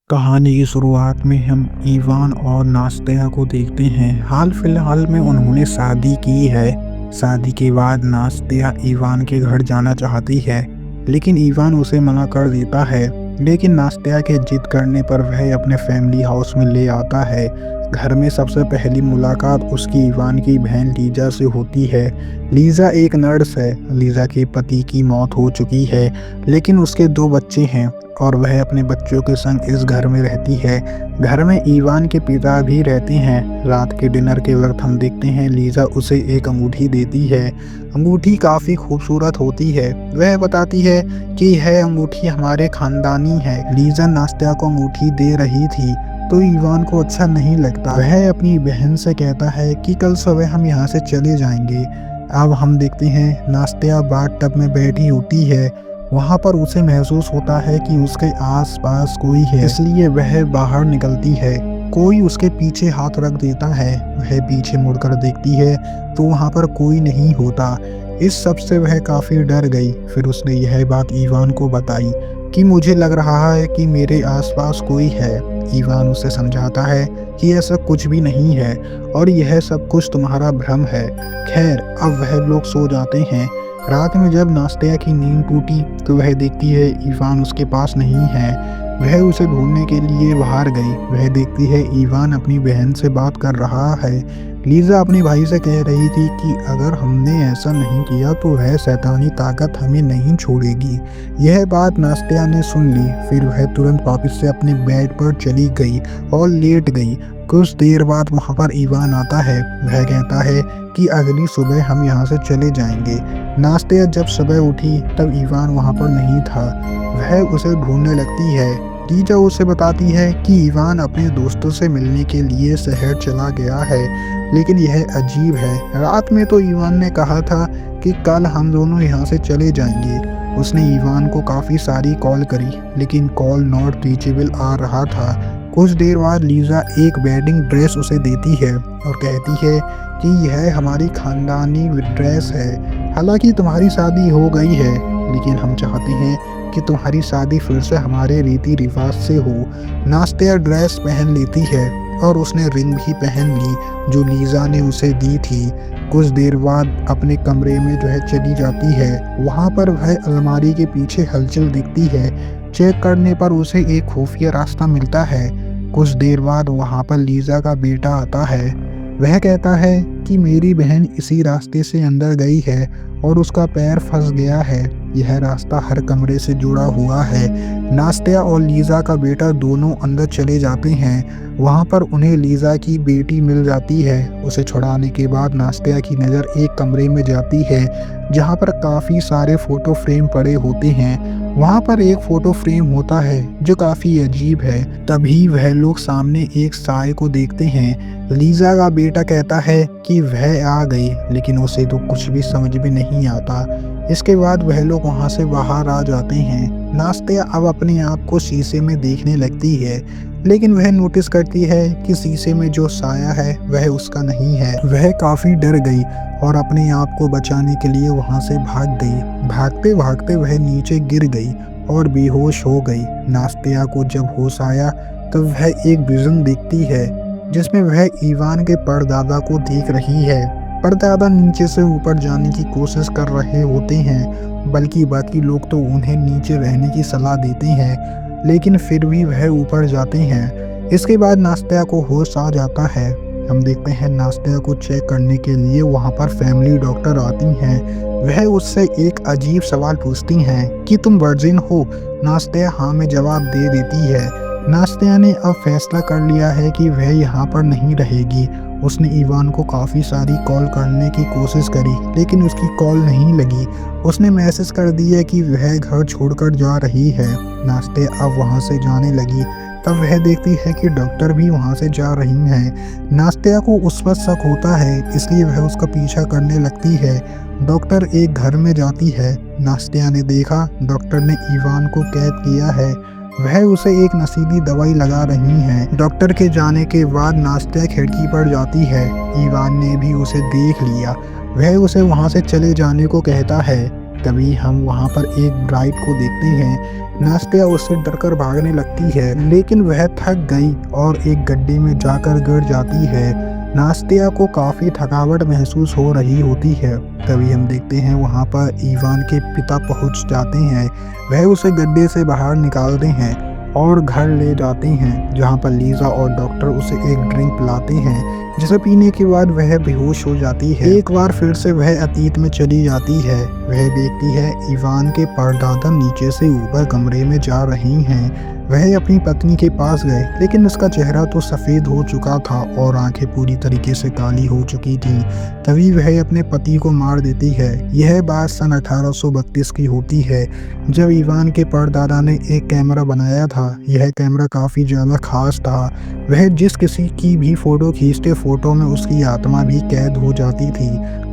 कहानी की शुरुआत में हम इवान और नास्तिया को देखते हैं। हाल फिलहाल में उन्होंने शादी की है। शादी के बाद नास्तिया इवान के घर जाना चाहती है, लेकिन इवान उसे मना कर देता है। लेकिन नास्तिया के जिद करने पर वह अपने फैमिली हाउस में ले आता है। घर में सबसे पहली मुलाकात उसकी इवान की बहन लीजा से होती है। लीजा एक नर्स है। लीजा के पति की मौत हो चुकी है, लेकिन उसके 2 बच्चे हैं और वह अपने बच्चों के संग इस घर में रहती है। घर में इवान के पिता भी रहते हैं। रात के डिनर के वक्त हम देखते हैं लीजा उसे एक अंगूठी देती है। अंगूठी काफ़ी खूबसूरत होती है। वह बताती है कि यह अंगूठी हमारे खानदानी है। लीजा नास्तिया को अंगूठी दे रही थी तो इवान को अच्छा नहीं लगता। वह अपनी बहन से कहता है कि कल सुबह हम यहाँ से चले जाएंगे। अब हम देखते हैं नास्तिया बाथ टब में बैठी होती है। वहाँ पर उसे महसूस होता है कि उसके आसपास कोई है, इसलिए वह बाहर निकलती है। कोई उसके पीछे हाथ रख देता है। वह पीछे मुड़कर देखती है तो वहाँ पर कोई नहीं होता। इस सब से वह काफ़ी डर गई। फिर उसने यह बात इवान को बताई कि मुझे लग रहा है कि मेरे आसपास कोई है। इवान उसे समझाता है कि ऐसा कुछ भी नहीं है और यह सब कुछ तुम्हारा भ्रम है। खैर, अब वह लोग सो जाते हैं। रात में जब नास्तिया की नींद टूटी तो वह देखती है इवान उसके पास नहीं है। वह उसे ढूंढने के लिए बाहर गई। वह देखती है इवान अपनी बहन से बात कर रहा है। लीजा अपने भाई से कह रही थी कि अगर हमने ऐसा नहीं किया तो वह शैतानी ताकत हमें नहीं छोड़ेगी। यह बात नास्तिया ने सुन ली। फिर वह तुरंत वापस से अपने बेड पर चली गई और लेट गई। कुछ देर बाद वहाँ पर इवान आता है। वह कहता है कि अगली सुबह हम यहाँ से चले जाएंगे। नास्तिया जब सुबह उठी तब इवान वहाँ पर नहीं था। वह उसे ढूंढने लगती है। लीजा उसे बताती है कि इवान अपने दोस्तों से मिलने के लिए शहर चला गया है, लेकिन यह अजीब है। रात में तो इवान ने कहा था कि कल हम दोनों यहाँ से चले जाएंगे। उसने इवान को काफ़ी सारी कॉल करी, लेकिन कॉल नॉट रीचेबल आ रहा था। कुछ देर बाद लीजा एक वेडिंग ड्रेस उसे देती है और कहती है कि यह हमारी खानदानी ड्रेस है। हालांकि तुम्हारी शादी हो गई है, लेकिन हम चाहते हैं कि तुम्हारी शादी फिर से हमारे रीति रिवाज से हो। नास्तिया ड्रेस पहन लेती है और उसने रिंग भी पहन ली जो लीजा ने उसे दी थी। कुछ देर बाद अपने कमरे में चली जाती है। वहाँ पर वह अलमारी के पीछे हलचल दिखती है। चेक करने पर उसे एक खुफिया रास्ता मिलता है। कुछ देर बाद वहाँ पर लीजा का बेटा आता है। वह कहता है कि मेरी बहन इसी रास्ते से अंदर गई है और उसका पैर फंस गया है। यह रास्ता हर कमरे से जुड़ा हुआ है। नास्तिया और लीजा का बेटा दोनों अंदर चले जाते हैं। वहाँ पर उन्हें लीजा की बेटी मिल जाती है। उसे छुड़ाने के बाद नास्तिया की नज़र एक कमरे में जाती है जहाँ पर काफ़ी सारे फ़ोटो फ्रेम पड़े होते हैं। वहाँ पर एक फ़ोटो फ्रेम होता है जो काफ़ी अजीब है। तभी वह लोग सामने एक साए को देखते हैं। लीजा का बेटा कहता है कि वह आ गई, लेकिन उसे तो कुछ भी समझ में नहीं आता। इसके बाद वह लोग वहाँ से बाहर आ जाते हैं। नास्तिया अब अपने आप को शीशे में देखने लगती है, लेकिन वह नोटिस करती है कि शीशे में जो साया है वह उसका नहीं है। वह काफ़ी डर गई और अपने आप को बचाने के लिए वहाँ से भाग गई। भागते भागते वह नीचे गिर गई और बेहोश हो गई। नास्तिया को जब होश आया तब वह एक विजन देखती है जिसमें वह इवान के परदादा को देख रही है। परदादा नीचे से ऊपर जाने की कोशिश कर रहे होते हैं, बल्कि बाकी लोग तो उन्हें नीचे रहने की सलाह देते हैं, लेकिन फिर भी वह ऊपर जाते हैं। इसके बाद नास्तिया को होश आ जाता है। हम देखते हैं नास्तिया को चेक करने के लिए वहाँ पर फैमिली डॉक्टर आती हैं। वह उससे एक अजीब सवाल पूछती हैं कि तुम वर्जिन हो। नास्तिया हाँ में जवाब दे देती है। नास्तिया ने अब फैसला कर लिया है कि वह यहाँ पर नहीं रहेगी। उसने इवान को काफ़ी सारी कॉल करने की कोशिश करी, लेकिन उसकी कॉल नहीं लगी। उसने मैसेज कर दिया कि वह घर छोड़कर जा रही है। नास्तिया अब वहाँ से जाने लगी। तब वह देखती है कि डॉक्टर भी वहाँ से जा रही हैं। नास्तिया को उस पर शक होता है, इसलिए वह उसका पीछा करने लगती है। डॉक्टर एक घर में जाती है। नास्तिया ने देखा डॉक्टर ने इवान को कैद किया है। वह उसे एक नशीली दवाई लगा रही हैं। डॉक्टर के जाने के बाद नास्तिया खिड़की पर जाती है। इवान ने भी उसे देख लिया। वह उसे वहाँ से चले जाने को कहता है। तभी हम वहाँ पर एक ब्राइड को देखते हैं। नास्तिया उससे डरकर भागने लगती है, लेकिन वह थक गई और एक गड्ढे में जाकर गिर जाती है। नास्तिया को काफ़ी थकावट महसूस हो रही होती है। तभी हम देखते हैं वहाँ पर इवान के पिता पहुँच जाते हैं। वह उसे गड्ढे से बाहर निकालते हैं और घर ले जाते हैं, जहाँ पर लीजा और डॉक्टर उसे एक ड्रिंक पिलाते हैं, जिसे पीने के बाद वह बेहोश हो जाती है। एक बार फिर से वह अतीत में चली जाती है। वह देखती है इवान के परदादा नीचे से ऊपर कमरे में जा रही हैं। वह अपनी पत्नी के पास गए, लेकिन उसका चेहरा तो सफ़ेद हो चुका था और आंखें पूरी तरीके से काली हो चुकी थीं। तभी वह अपने पति को मार देती है। यह बात सन 1832 की होती है, जब इवान के परदादा ने एक कैमरा बनाया था। यह कैमरा काफ़ी ज़्यादा खास था। वह जिस किसी की भी फ़ोटो खींचते, फ़ोटो में उसकी आत्मा भी कैद हो जाती थी।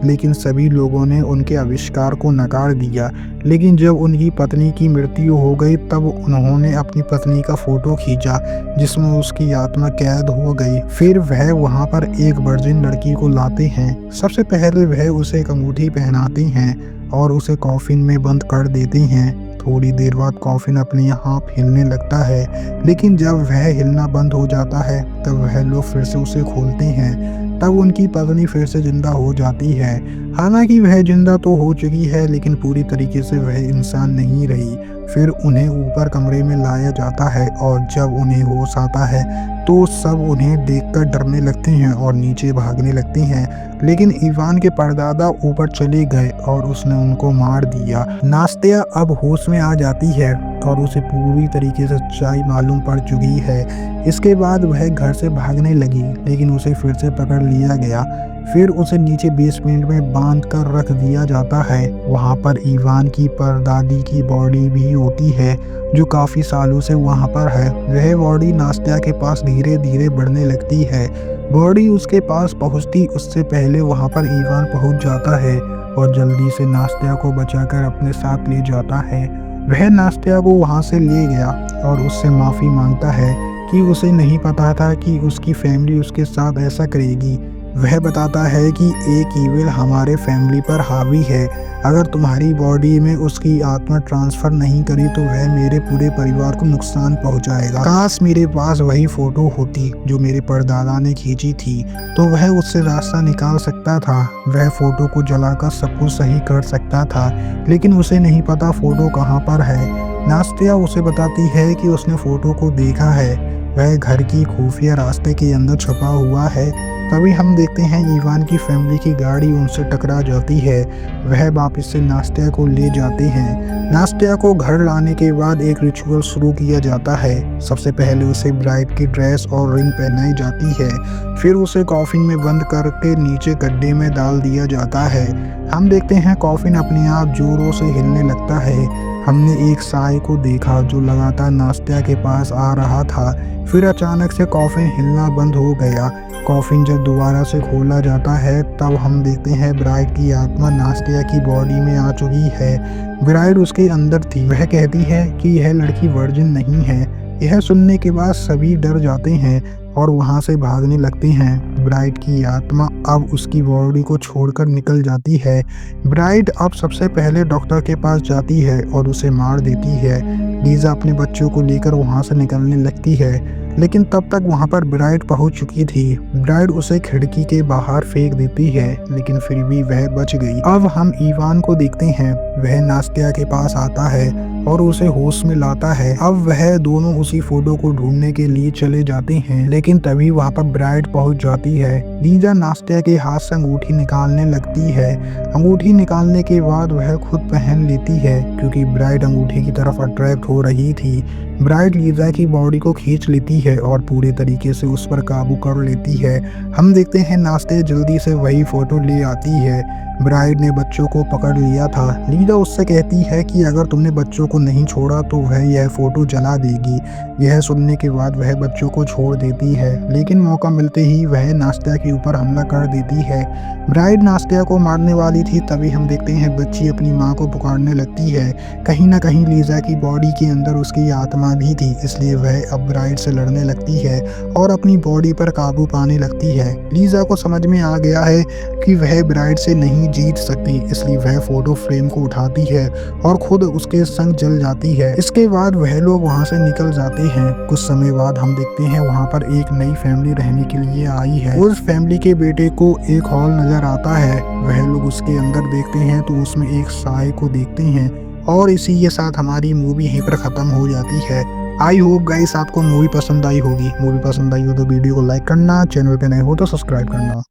लेकिन सभी लोगों ने उनके आविष्कार को नकार दिया। लेकिन जब उनकी पत्नी की मृत्यु हो गई, तब उन्होंने अपनी पत्नी का फ़ोटो खींचा, जिसमें उसकी आत्मा कैद हो गई। फिर वह वहाँ पर एक वर्जिन लड़की को लाते हैं। सबसे पहले वह उसे एक अंगूठी पहनाते हैं और उसे कॉफिन में बंद कर देते हैं। थोड़ी देर बाद कॉफिन अपने आप हिलने लगता है, लेकिन जब वह हिलना बंद हो जाता है, तब वह लोग फिर से उसे खोलते हैं। तब उनकी पत्नी फिर से जिंदा हो जाती है। हालांकि वह जिंदा तो हो चुकी है, लेकिन पूरी तरीके से वह इंसान नहीं रही। फिर उन्हें ऊपर कमरे में लाया जाता है और जब उन्हें होश आता है, तो सब उन्हें देखकर डरने लगते हैं और नीचे भागने लगते हैं। लेकिन इवान के परदादा ऊपर चले गए और उसने उनको मार दिया। नास्तिया अब होश में आ जाती है और उसे पूरी तरीके से सच्चाई मालूम पड़ चुकी है। इसके बाद वह घर से भागने लगी, लेकिन उसे फिर से पकड़ लिया गया। फिर उसे नीचे बेसमेंट में बांध कर रख दिया जाता है। वहाँ पर इवान की परदादी की बॉडी भी होती है, जो काफ़ी सालों से वहाँ पर है। वह बॉडी नास्तिया के पास धीरे धीरे बढ़ने लगती है। बॉडी उसके पास पहुँचती उससे पहले वहाँ पर इवान पहुँच जाता है और जल्दी से नास्तिया को बचाकर अपने साथ ले जाता है। वह नास्तिया को वहाँ से ले गया और उससे माफ़ी मांगता है कि उसे नहीं पता था कि उसकी फैमिली उसके साथ ऐसा करेगी। वह बताता है कि एक ईविल हमारे फैमिली पर हावी है। अगर तुम्हारी बॉडी में उसकी आत्मा ट्रांसफ़र नहीं करी, तो वह मेरे पूरे परिवार को नुकसान पहुंचाएगा। काश मेरे पास वही फ़ोटो होती जो मेरे परदादा ने खींची थी, तो वह उससे रास्ता निकाल सकता था। वह फ़ोटो को जलाकर सब कुछ सही कर सकता था, लेकिन उसे नहीं पता फ़ोटो कहाँ पर है। नास्तिया उसे बताती है कि उसने फ़ोटो को देखा है। वह घर की खुफिया रास्ते के अंदर छुपा हुआ है। तभी हम देखते हैं इवान की फैमिली की गाड़ी उनसे टकरा जाती है। वह वापस से नास्तिया को ले जाते हैं। नास्तिया को घर लाने के बाद एक रिचुअल शुरू किया जाता है। सबसे पहले उसे ब्राइड की ड्रेस और रिंग पहनाई जाती है। फिर उसे कॉफिन में बंद करके नीचे गड्ढे में डाल दिया जाता है। हम देखते हैं कॉफिन अपने आप जोरों से हिलने लगता है। हमने एक साय को देखा जो लगातार नास्तिया के पास आ रहा था। फिर अचानक से कॉफिन हिलना बंद हो गया। कॉफिन जब दोबारा से खोला जाता है, तब हम देखते हैं ब्राइड की आत्मा नास्तिया की बॉडी में आ चुकी है। ब्राइड उसके अंदर थी। वह कहती है कि यह लड़की वर्जिन नहीं है। यह सुनने के बाद सभी डर जाते हैं और वहां से भागने लगते हैं। ब्राइड की आत्मा अब उसकी बॉडी को छोड़कर निकल जाती है। ब्राइड अब सबसे पहले डॉक्टर के पास जाती है और उसे मार देती है। लीजा अपने बच्चों को लेकर वहां से निकलने लगती है, लेकिन तब तक वहां पर ब्राइड पहुंच चुकी थी। ब्राइड उसे खिड़की के बाहर फेंक देती है, लेकिन फिर भी वह बच गई। अब हम इवान को देखते हैं। वह नास्तिया के पास आता है और उसे होश में लाता है। अब वह दोनों उसी फोटो को ढूंढने के लिए चले जाते हैं, लेकिन तभी वहां पर ब्राइड पहुंच जाती है। लीजा नास्तिया के हाथ से अंगूठी निकालने लगती है। अंगूठी निकालने के बाद वह खुद पहन लेती है, क्योंकि ब्राइड अंगूठी की तरफ अट्रैक्ट हो रही थी। ब्राइड लीजा की बॉडी को खींच लेती है और पूरे तरीके से उस पर काबू कर लेती है। हम देखते हैं नास्तिया जल्दी से वही फोटो ले आती है। ब्राइड ने बच्चों को पकड़ लिया था। लीजा उससे कहती है कि अगर तुमने बच्चों को नहीं छोड़ा तो वह यह फोटो जला देगी। यह सुनने के बाद वह बच्चों को छोड़ देती है, लेकिन मौका मिलते ही वह नास्तिया के ऊपर हमला कर देती है। ब्राइड नास्तिया को मारने वाली थी, तभी हम देखते हैं बच्ची अपनी माँ को पुकारने लगती है। कहीं ना कहीं लीजा की बॉडी के अंदर उसकी आत्मा भी थी, इसलिए वह अब ब्राइड से लड़ने लगती है और अपनी बॉडी पर काबू पाने लगती है। लीजा को समझ में आ गया है कि वह ब्राइड से नहीं जीत सकती, इसलिए वह फोटो फ्रेम को उठाती है और खुद उसके संग जल जाती है। इसके बाद वह लोग वहाँ से निकल जाते हैं। कुछ समय बाद हम देखते हैं वहाँ पर एक नई फैमिली रहने के लिए आई है। उस फैमिली के बेटे को एक हॉल नजर आता है। वह लोग उसके अंदर देखते हैं तो उसमें एक साए को देखते हैं और इसी के साथ हमारी मूवी यहीं पर खत्म हो जाती है। आई होप गाइस आपको मूवी पसंद आई होगी। मूवी पसंद आई हो तो वीडियो को लाइक करना, चैनल पे नए हो तो सब्सक्राइब करना।